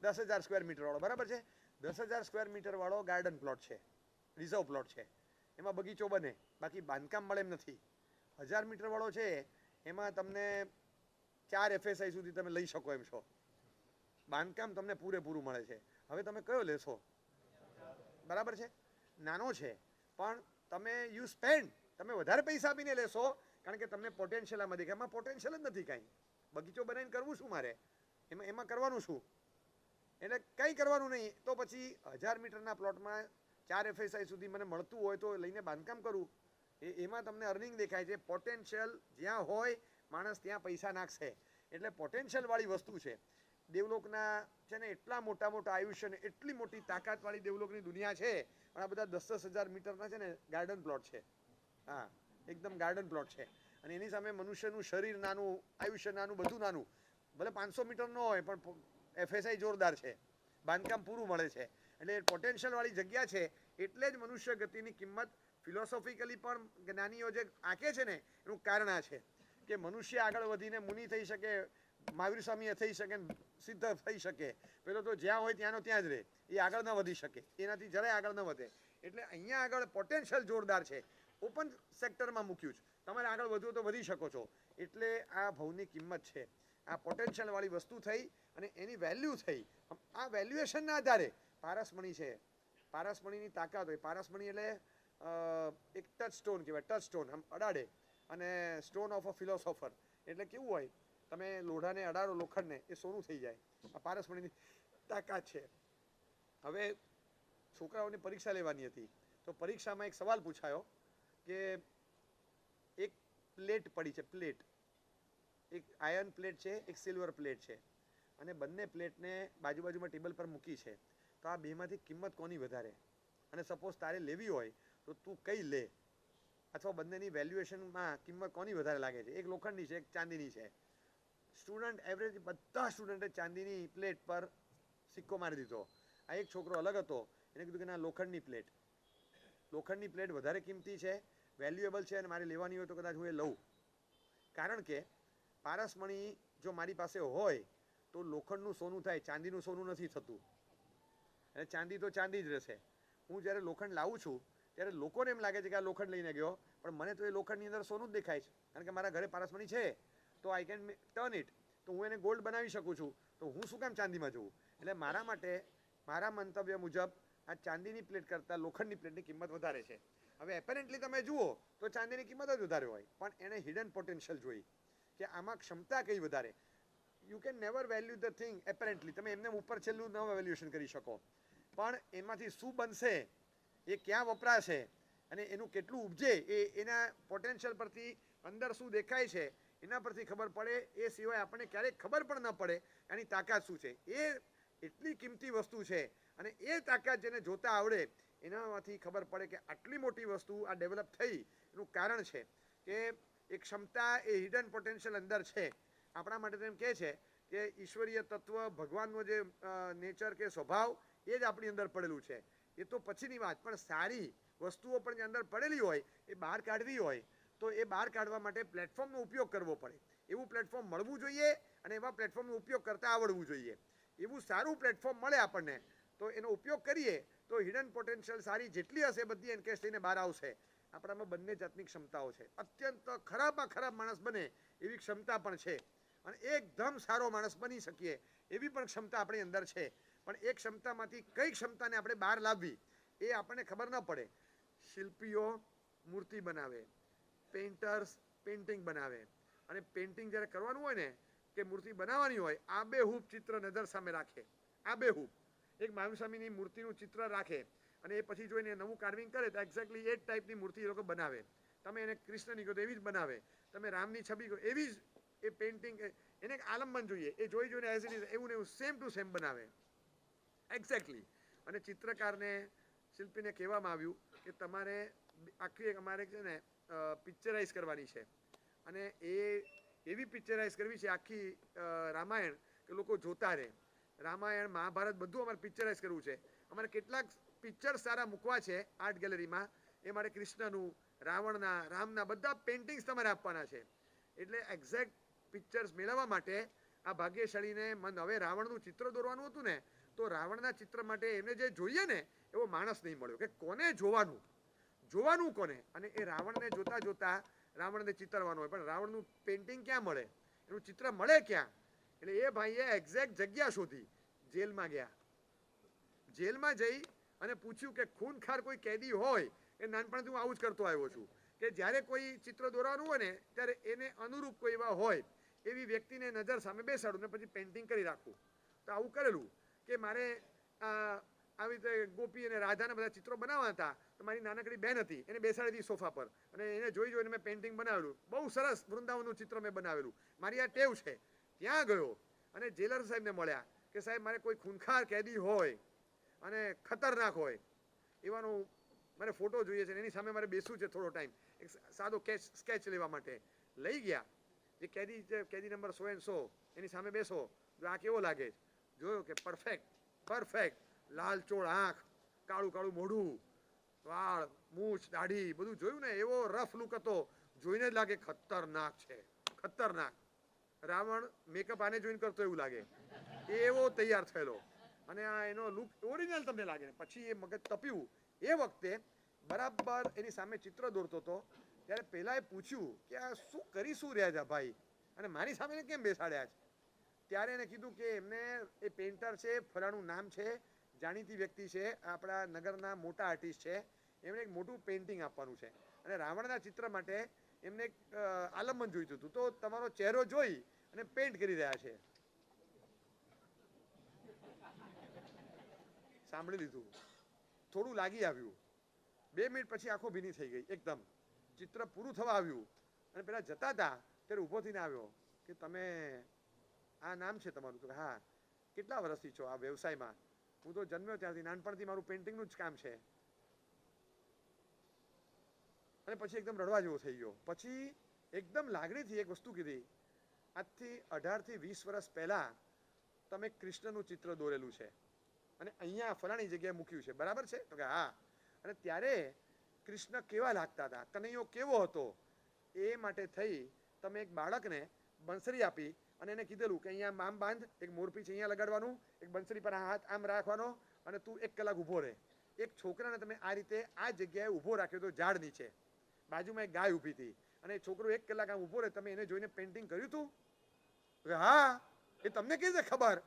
10,000 સ્ક્વેર મીટર વાળો, બરાબર છે. 10,000 સ્ક્વેર મીટર વાળો ગાર્ડન પ્લોટ છે, રિઝર્વ પ્લોટ છે, એમાં બગીચો બને, બાકી બાંધકામ મળે એમ નથી. 1,000 મીટર વાળો છે, એમાં તમને 4 FSI સુધી તમે લઈ શકો એમ છો, બાંધકામ તમને પૂરેપૂરું મળે છે. હવે તમે કયો લેશો? બરાબર છે, નાનો છે પણ તમે વધારે પૈસા આપીને લેશો, કારણ કે તમને પોટેન્શિયલ આમાં દેખાય. એમાં પોટેન્શિયલ જ નથી કાંઈ. બગીચો બનાવીને કરવું શું મારે? એમાં કરવાનું શું? એટલે કંઈ કરવાનું નહીં. તો પછી 1,000 મીટરના પ્લોટમાં 4 FSI સુધી મને મળતું હોય તો લઈને બાંધકામ કરું, એમાં તમને અર્નિંગ દેખાય છે. પોટેન્શિયલ જ્યાં હોય માણસ ત્યાં પૈસા નાખશે. એટલે પોટેન્શિયલ વાળી વસ્તુ છે. દેવલોકના છે ને એટલા મોટા આયુષ્ય ને એટલી મોટી તાકાતવાળી દેવલોકની દુનિયા છે, પણ આ બધા 10,000 મીટરના છે ને ગાર્ડન પ્લોટ છે. હા, એકદમ ગાર્ડન પ્લોટ છે. અને એની સામે મનુષ્યનું શરીર નાનું, આયુષ્ય નાનું, બધું નાનું. ભલે 500 મીટર ન હોય પણ FSI જોરદાર છે, બાંધકામ પૂરું મળે છે. એટલે પોટેન્શિયલ વાળી જગ્યા છે. એટલે જ મનુષ્ય ગતિની કિંમત ફિલોસોફિકલી પણ જ્ઞાનીઓ જે આંકે છે ને એનું કારણ આ છે કે મનુષ્ય આગળ વધીને મુનિ થઈ શકે, મહાવીર સ્વામી થઈ શકે, સિદ્ધ થઈ શકે. પેલો તો જ્યાં હોય ત્યાંનો ત્યાં જ રહે, એ આગળ ન વધી શકે, એનાથી જરાય આગળ ન વધે. એટલે અહીંયા આગળ પોટેન્શિયલ જોરદાર છે. ઓપન સેક્ટરમાં મૂક્યું છે, તમારે આગળ વધવું તો વધી શકો છો. એટલે આ ભવની કિંમત છે. આ પોટેન્શિયલ વાળી વસ્તુ થઈ અને એની વેલ્યુ થઈ. આ વેલ્યુએશનના આધારે પારસમણી છે, પારસમણીની તાકાત હોય. પારસમણી એટલે એક ટચ સ્ટોન કહેવાય, ટચ સ્ટોન, આમ અડાડે. અને સ્ટોન ઓફ અ ફિલોસોફર એટલે કેવું હોય, તમે લોઢાને અડાડો, લોખંડને, એ સોનું થઈ જાય. આ પારસમણીની તાકાત છે. હવે છોકરાઓને પરીક્ષા લેવાની હતી, તો પરીક્ષામાં એક સવાલ પૂછાયો કે એક પ્લેટ પડી છે, પ્લેટ, એક આયર્ન પ્લેટ છે, એક સિલ્વર પ્લેટ છે, અને બંને પ્લેટને બાજુમાં ટેબલ પર મૂકી છે. તો આ બેમાંથી કિંમત કોની વધારે? અને સપોઝ તારે લેવી હોય તો તું કઈ લે? અથવા બંનેની વેલ્યુએશનમાં કિંમત કોની વધારે લાગે છે? એક લોખંડની છે, એક ચાંદીની છે. સ્ટુડન્ટ એવરેજ બધા સ્ટુડન્ટે ચાંદીની પ્લેટ પર સિક્કો મારી દીધો. આ એક છોકરો અલગ હતો, એને કીધું કે ના, લોખંડની પ્લેટ, લોખંડની પ્લેટ વધારે કિંમતી છે, વેલ્યુએબલ છે, અને મારે લેવાની હોય તો કદાચ હું એ લઉં. કારણ કે પારસમણી જો મારી પાસે હોય તો લોખંડનું સોનું થાય, ચાંદીનું સોનું નથી થતું. અને ચાંદી તો ચાંદી જ રહેશે. હું જ્યારે લોખંડ લાવું છું ત્યારે લોકોને એમ લાગે છે કે આ લોખંડ લઈને ગયો, પણ મને તો એ લોખંડની અંદર સોનું જ દેખાય છે. કારણ કે મારા ઘરે પારસમણી છે, તો આઈ કેન ટર્ન ઇટ, તો હું એને ગોલ્ડ બનાવી શકું છું. તો હું શું કામ ચાંદીમાં જવું? એટલે મારા માટે, મારા મંતવ્ય મુજબ, આ ચાંદીની પ્લેટ કરતાં લોખંડની પ્લેટની કિંમત વધારે છે. હવે એપેરેન્ટલી તમે જુઓ તો ચાંદીની કિંમત જ વધારે હોય, પણ એને હિડન પોટેન્શિયલ જોઈ કે આમાં ક્ષમતા કઈ વધારે. You can never value the thing apparently. તમે એમને ઉપર છેલ્લું ન વેલ્યુએશન કરી શકો, પણ એમાંથી શું બનશે, એ ક્યાં વપરાશે, અને એનું કેટલું ઉપજે, એના પોટેન્શિયલ પરથી અંદર શું દેખાય છે એના પરથી ખબર પડે. એ સિવાય આપણને ક્યારેક ખબર પણ ન પડે એની તાકાત શું છે. એ એટલી કિંમતી વસ્તુ છે, અને એ તાકાત જેને જોતા આવડે એનામાંથી ખબર પડે કે આટલી મોટી વસ્તુ આ ડેવલપ થઈ. એનું કારણ છે કે એ ક્ષમતા, એ હિડન પોટેન્શિયલ અંદર છે. આપણા માટે તો એમ કહે છે કે ઈશ્વરીય તત્વ, ભગવાનનો જે નેચર કે સ્વભાવ, એ જ આપણી અંદર પડેલું છે. એ તો પછીની વાત, પણ સારી વસ્તુઓ પણ જે અંદર પડેલી હોય એ બહાર કાઢવી હોય તો એ બહાર કાઢવા માટે પ્લેટફોર્મનો ઉપયોગ કરવો પડે. એવું પ્લેટફોર્મ મળવું જોઈએ, અને એવા પ્લેટફોર્મનો ઉપયોગ કરતા આવડવું જોઈએ. એવું સારું પ્લેટફોર્મ મળે આપણને તો એનો ઉપયોગ કરીએ તો હિડન પોટેન્શિયલ સારી જેટલી હશે બધી એન્કેશ થઈને બહાર આવશે. આપણામાં બંને જાતની ક્ષમતાઓ છે. અત્યંત ખરાબમાં ખરાબ માણસ બને એવી ક્ષમતા પણ છે, અને એકદમ સારો માણસ બની શકીએ એવી પણ ક્ષમતા આપણી અંદર છે. પણ એ ક્ષમતામાંથી કઈ ક્ષમતાને આપણે બહાર લાવવી એ આપણને ખબર ન પડે. શિલ્પીઓ મૂર્તિ બનાવે, પેઇન્ટર્સ પેઇન્ટિંગ બનાવે, અને પેઇન્ટિંગ જ્યારે કરવાનું હોય ને કે મૂર્તિ બનાવવાની હોય, આબેહૂબ ચિત્ર નજર સામે રાખે, આબેહૂબ એક મહાવીર સ્વામીની મૂર્તિનું ચિત્ર રાખે, અને એ પછી જોઈને નવું કાર્વિંગ કરે તો એક્ઝેક્ટલી એ જ ટાઈપની મૂર્તિ એ લોકો બનાવે. તમે એને કૃષ્ણની કહો તો એવી જ બનાવે, તમે રામની છબી કહો એવી જ એ પેઇન્ટિંગ. એને એક આલંબન જોઈએ, એ જોઈને એઝ ઇટ ઇઝ એવું ને એવું સેમ ટુ સેમ બનાવે એક્ઝેક્ટલી. અને ચિત્રકારને, શિલ્પીને કહેવામાં આવ્યું કે તમારે આખી એક અમારે છે ને પિક્ચરાઇઝ કરવાની છે, અને એ એવી પિક્ચરાઇઝ કરવી છે આખી રામાયણ કે લોકો જોતા રહે. રામાયણ, મહાભારત બધું અમારે પિક્ચરાઇઝ કરવું છે. અમારે કેટલાક પિક્ચર સારા મૂકવા છે આર્ટ ગેલેરીમાં એ માટે કૃષ્ણનું, રાવણના, રામના બધા પેઇન્ટિંગ્સ તમારે આપવાના છે. એટલે એક્ઝેક્ટ પિક્ચર્સ મેળવવા માટે આ ભાગ્યશાળીને મન હવે રાવણનું ચિત્ર દોરવાનું હતું ને, તો રાવણના ચિત્ર માટે એમને જે જોઈએ ને એવો માણસ નહીં મળ્યો કે કોને જોવાનું કોને. અને એ રાવણને જોતા જોતા રાવણને ચિતરવાનો હોય, પણ રાવણનું પેઇન્ટિંગ ક્યાં મળે, એનું ચિત્ર મળે ક્યાં? એટલે એ ભાઈએ એક્ઝેક્ટ જગ્યા શોધી, જેલમાં ગયા. જેલમાં જઈ અને પૂછ્યું કે ખૂનખાર કોઈ કેદી હોય, એ નાનપણથી હું આવું જ કરતો આવ્યો છું કે જ્યારે કોઈ ચિત્ર દોરવાનું હોય ને ત્યારે એને અનુરૂપ કોઈ એવા હોય એવી વ્યક્તિને નજર સામે બેસાડું ને પછી પેઇન્ટિંગ કરી રાખું. તો આવું કરેલું કે મારે આવી રીતે ગોપી અને રાધાના બધા ચિત્રો બનાવવા હતા. તો મારી નાનકડી બહેન હતી, એને બેસાડી હતી સોફા પર અને એને જોઈને મેં પેઇન્ટિંગ બનાવેલું. બહુ સરસ વૃંદાવનનું ચિત્ર મેં બનાવેલું. મારી આ ટેવ છે. ત્યાં ગયો અને જેલર સાહેબને મળ્યા કે સાહેબ મારે કોઈ ખૂનખાર કેદી હોય અને ખતરનાક હોય એવાનો મારે ફોટો જોઈએ છે, એની સામે મારે બેસવું છે થોડો ટાઈમ, એક સાદો સ્કેચ લેવા માટે. લઈ ગયા. જે કેદી નંબર 100 એની સામે બેસો, જો આ કેવો લાગે છે? જોયો કે પરફેક્ટ લાલ ચોળ આંખ, કાળું મોઢું, વાળ, મૂછ, દાઢી બધું જોયું ને, એવો રફ લુક હતો. જોઈને જ લાગે ખતરનાક છે, ખતરનાક. રાવણ મેકઅપ આને જોઈને કરતો એવું લાગે, એવો તૈયાર થયેલો. અને આ એનો લુક ઓરિજિનલ તમને લાગે. પછી એ મગજ તપ્યું. એ વખતે બરાબર એની સામે ચિત્ર દોરતો હતો ત્યારે પહેલા એ પૂછ્યું કે આ શું રહ્યા છે ભાઈ, અને મારી સામે કેમ બેસાડ્યા છે? ત્યારે એને કીધું કે એમને એ પેઇન્ટર છે, ફલાણું નામ છે, જાણીતી વ્યક્તિ છે, આપણા નગરના મોટા આર્ટિસ્ટ છે, એમને એક મોટું પેઇન્ટિંગ આપવાનું છે અને રાવણના ચિત્ર માટે એમને એક આલંબન જોઈતું હતું. તો તમારો ચહેરો જોઈ અને પેઇન્ટ કરી રહ્યા છે. સાંભળી લીધું, થોડું લાગી આવ્યું. 2 મિનિટ પછી આંખો ભીની થઈ ગઈ એકદમ. ચિત્ર પૂરું થવા આવ્યું અને પેલા જતા હતા ત્યારે ઊભો થઈને આવ્યો કે તમે, આ નામ છે તમારું? તો હા. કેટલા વર્ષથી છો આ વ્યવસાયમાં? હું તો જન્મ્યો ત્યારથી, નાનપણથી મારું પેઇન્ટિંગનું જ કામ છે. અને પછી એકદમ રડવા જેવો થઈ ગયો. પછી એકદમ લાગણીથી એક વસ્તુ કીધી, આજથી 18 થી 20 વર્ષ પહેલા તમે કૃષ્ણનું ચિત્ર દોરેલું છે અને અહીંયા ફલાણી જગ્યાએ મૂક્યું છે, બરાબર છે? તો કે હા. અને ત્યારે કૃષ્ણ કેવા લાગતા હતા, કનૈયો કેવો હતો, એ માટે થઈ તમે એક બાળકને બંસરી આપી અને એને કીધેલું કે અહીંયા આમ બાંધ, એક મોરપીંછ અહીંયા લગાડવાનું, એક બંસરી પર હાથ આમ રાખવાનો અને તું 1 કલાક ઊભો રહે. એક છોકરાને તમે આ રીતે આ જગ્યાએ ઊભો રાખ્યો હતો ઝાડ નીચે, બાજુમાં એક ગાય ઊભી હતી અને છોકરો 1 કલાક આમ ઊભો રહે. તમે એને જોઈને પેઇન્ટિંગ કર્યું હતું? હા. એ તમને કેવી રીતે ખબર?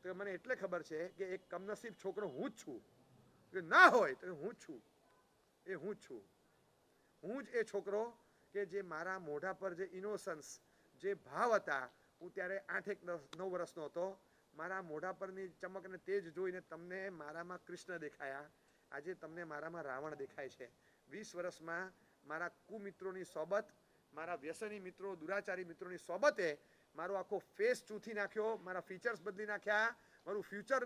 તો મને એટલે ખબર છે કે એક કમનસીબ છોકરો હું જ છું. ના હોય તો હું જ છું. એ હું જ છું. હું જ એ છોકરો કે જે મારા મોઢા પર જે ઇનોસન્સ, જે ભાવ હતા, હું ત્યારે 8-9 વર્ષનો હતો. મારા મોઢા પરની ચમક અને તેજ જોઈને તમને મારામાં કૃષ્ણ દેખાયા. આજે તમને મારામાં રાવણ દેખાય છે. 20 વર્ષમાં મારા કુમિત્રોની સોબત, મારા વ્યસની મિત્રો, દુરાચારી મિત્રોની સોબતે મારો આખો ફેસ ચૂથી નાખ્યો, મારા ફીચર્સ બદલી નાખ્યા, મારું ફ્યુચર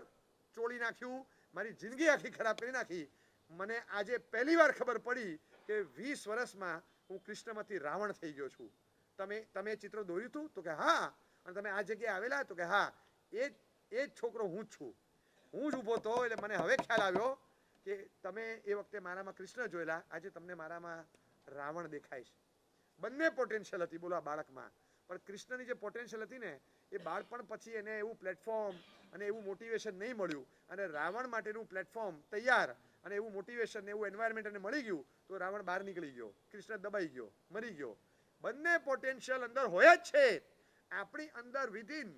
ચોળી નાખ્યું, મારી જિંદગી આખી ખરાબ કરી નાખી. મને આજે પહેલી વાર ખબર પડી કે 20 વર્ષમાં હું કૃષ્ણમાંથી રાવણ થઈ ગયો છું. તમે ચિત્ર દોર્યું હતું? તો કે હા. અને તમે આ જગ્યાએ આવેલા? તો કે હા. એ જ છોકરો હું જ છું. હું જ ઊભો હતો. એટલે મને હવે ખ્યાલ આવ્યો કે તમે એ વખતે મારામાં કૃષ્ણ જોયેલા, આજે તમને મારામાં રાવણ દેખાય છે. બંને પોટેન્શિયલ હતી બોલો આ બાળકમાં. પણ કૃષ્ણની જે પોટેન્શિયલ હતી ને, એ બાળપણ પછી એને એવું પ્લેટફોર્મ અને એવું મોટિવેશન નહીં મળ્યું અને રાવણ માટેનું પ્લેટફોર્મ તૈયાર અને એવું મોટિવેશન, એવું એન્વાયરમેન્ટ એને મળી ગયું તો રાવણ બહાર નીકળી ગયો, કૃષ્ણ દબાઈ ગયો, મરી ગયો. બંને પોટેન્શિયલ અંદર હોય જ છે. આપણી અંદર વિધિન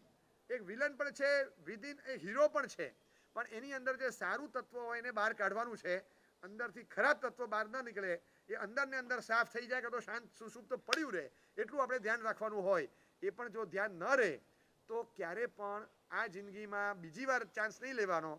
એક વિલન પણ છે, વિધિન એક હીરો પણ છે. પણ એની અંદર જે સારું તત્વ હોય એને બહાર કાઢવાનું છે. અંદરથી ખરાબ તત્વ બહાર ન નીકળે, એ અંદર ને અંદર સાફ થઈ જાય કે તો શાંત સુસુપ્ત પડ્યું રહે, એટલું આપણે ધ્યાન રાખવાનું હોય. એ પણ જો ધ્યાન ન રહે તો ક્યારે પણ આ જિંદગીમાં બીજી વાર ચાન્સ નહીં લેવાનો.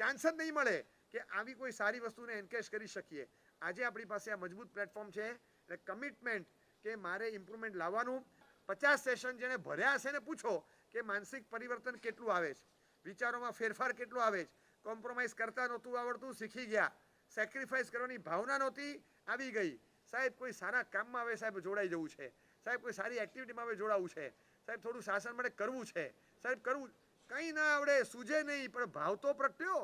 ચાન્સ જ નહીં મળે કે આવી કોઈ સારી વસ્તુને એન્કેશ કરી શકીએ. આજે આપણી પાસે આ મજબૂત પ્લેટફોર્મ છે એટલે કમિટમેન્ટ કે મારે ઇમ્પ્રુવમેન્ટ લાવવાનું. 50 સેશન જેને ભર્યા હશે ને પૂછો કે માનસિક પરિવર્તન કેટલું આવે છે, વિચારોમાં ફેરફાર કેટલો આવે છે. કોમ્પ્રોમાઇઝ કરતા નહોતું આવડતું, શીખી ગયા. સેક્રિફાઈસ કરવાની ભાવના નહોતી, આવી ગઈ. સાહેબ કોઈ સારા કામમાં આવે, સાહેબ જોડાઈ જવું છે. સાહેબ કોઈ સારી એક્ટિવિટીમાં હવે જોડાવું છે. સાહેબ થોડું શાસન માટે કરવું છે. સાહેબ કરવું કંઈ ના આવડે, સૂજે નહીં, પણ ભાવ તો પ્રગટ્યો.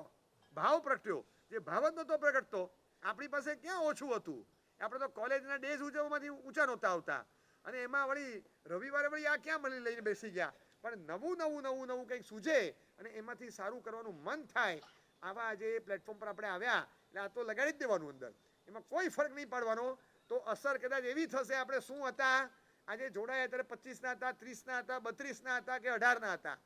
ભાવ પ્રગટ્યો. જે ભાવ જ નહોતો પ્રગટતો આપણી પાસે ક્યાં ઓછું હતું. આપણે તો કોલેજના ડેઝ ઉજવવામાંથી ઊંચા નહોતા આવતા, અને એમાં વળી રવિવારે વળી આ ક્યાં મને લઈને બેસી ગયા. પણ નવું કંઈક સૂઝે અને એમાંથી સારું કરવાનું મન થાય, આવા જે પ્લેટફોર્મ પર આપણે આવ્યા એટલે આ તો લગાડી જ દેવાનું અંદર, એમાં કોઈ ફરક નહીં પાડવાનો. તો અસર કદાચ એવી થશે, આપણે શું હતા આજે જોડાયા ત્યારે 25ના હતા, 30ના હતા, 32ના હતા કે 18ના હતા,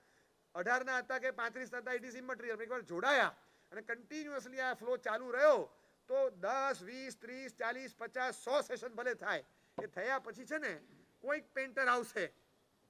18ના હતા કે 35ના હતા, ઇટ ઇઝ ઇમટીરિયલ. એકવાર જોડાયા અને કન્ટિન્યુઅસલી આ ફ્લો ચાલુ રહ્યો તો 10, 20, 30, 40, 50, 100 સેશન ભલે થાય. એ થયા પછી છે ને કોઈક પેન્ટર આવશે,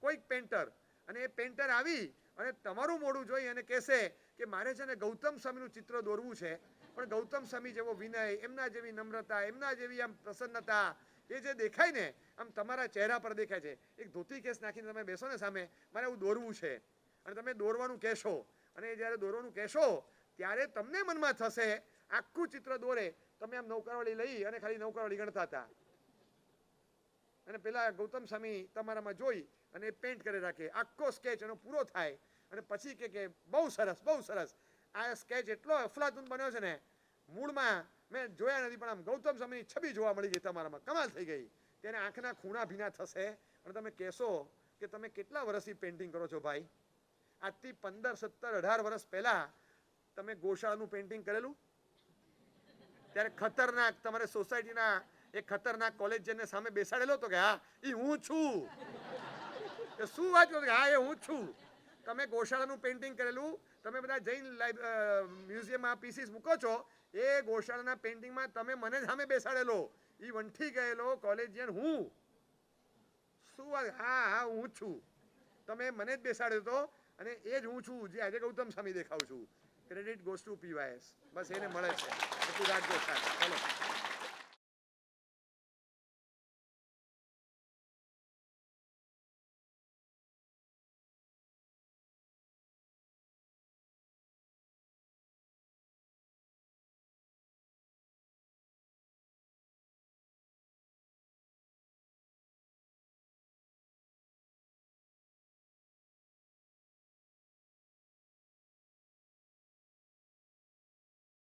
કોઈક પેન્ટર, અને એ પેન્ટર આવી અને તમારું મોઢું જોઈ અને કહેશે કે મારે છે ને ગૌતમ સ્વામીનું ચિત્ર દોરવું છે, પણ ગૌતમ સ્વામી જેવો વિનય, એમના જેવી નમ્રતા, એમના જેવી આમ પ્રસન્નતા, એ જે દેખાય ને આમ તમારા ચહેરા પર દેખાય છે. એક ધોતી કેસ નાખીને તમે બેસો ને સામે, મારે એવું દોરવું છે, અને તમે દોરવાનું કહેશો, અને જ્યારે દોરવાનું કહેશો ત્યારે તમને મનમાં થશે આખું ચિત્ર દોરે. તમે આમ નૌકાવાળી લઈ અને ખાલી નૌકાવાળી ગણતા હતા, અને પેલા ગૌતમ સ્વામી તમારામાં જોઈ અને પેન્ટ કરી રાખે, આખો સ્કેચ એનો પૂરો થાય અને પછી કે બહુ સરસ, બહુ સરસ, આ સ્કેચ એટલો અફલાતુન બન્યો છે ને, મૂળમાં મેં જોયા નથી, પણ આમ ગૌતમ સ્વામીની છબી જોવા મળી ગઈ તમારામાં, કમાલ થઈ ગઈ. તેને આંખના ખૂણા ભીના થશે અને તમે કહેશો કે તમે કેટલા વર્ષથી પેઇન્ટિંગ કરો છો ભાઈ? આજથી 15, 17, 18 વર્ષ પહેલા તમે ગોશાળાનું પેઇન્ટિંગ કરેલું? ત્યારે ખતરનાક તમારે સોસાયટીના એક ખતરનાક કોલેજને સામે બેસાડેલો તો કે હા એ હું છું. કે શું વાત કરો કે હા એ હું છું. તમે ગોશાળાનું પેઇન્ટિંગ કરેલું, તમે બધા જૈન મ્યુઝિયમમાં પીસીસ મૂકો છો, એ ગોશાળાના પેઇન્ટિંગમાં તમે મને સામે બેસાડેલો, એ વંઠી ગયેલો કોલેજિયન હું. શું વાત? હા હા હું છું. તમે મને જ બેસાડ્યો હતો, અને એ જ હું છું જે આજે ગૌતમ સ્વામી દેખાઉં છું. Credit goes to PYS. બસ એને મળે છે. રાખજો. ચાલો.